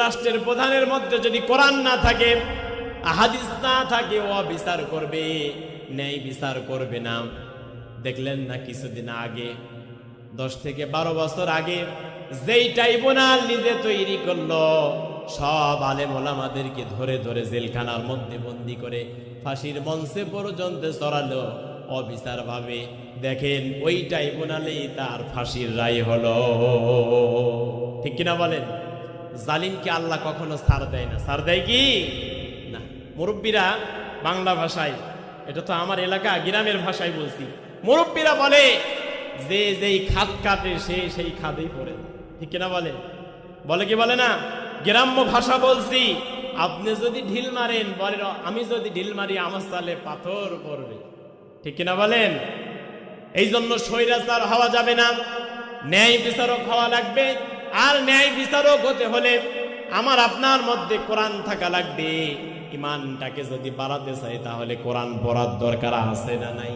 রাষ্ট্রের প্রধানের মধ্যে যদি কোরআন না থাকে, হাদিস না থাকে, ও বিচার করবে, ন্যায় বিচার করবে না। দেখলেন না কিছুদিন আগে, 10 থেকে 12 বছর আগে, যেই ট্রাইব্যুনাল নিজে তৈরি করলো, সব আলেম ওলামাদেরকে ধরে ধরে জেলখানার মধ্যে বন্দি করে ফাঁসির মঞ্চে পর্যন্ত চড়ালো অবিচার ভাবে। দেখেন ওই ট্রাইব্যুনালেই তার ফাঁসির রায় হলো। ঠিক কিনা বলেন? জালিমকে আল্লাহ কখনো ছাড় দেয় না। ছাড় দেয় কি না? মুরব্বীরা বাংলা ভাষায়, এটা তো আমার এলাকা গ্রামের ভাষায় বলছি, মুরব্বীরা বলে যে যেই খাদ কাটে সে সেই খাদেই পড়ে। ঠিক কিনা বলে? বলে কি বলে না? গ্রাম্য ভাষা বলছি। আপনি যদি ঢিল মারেন, বলে আমি যদি ঢিল মারি আমার সালে পাথর পড়বে। ঠিক কিনা বলেন? এই জন্য স্বৈরাচার হওয়া যাবে না, ন্যায় বিচারক হওয়া লাগবে। আর ন্যায় বিচারক হতে হলে আমার আপনার মধ্যে কোরআন থাকা লাগবে। ইমানটাকে যদি বাড়াতে চাই তাহলে কোরআন পড়ার দরকার আছে না নাই?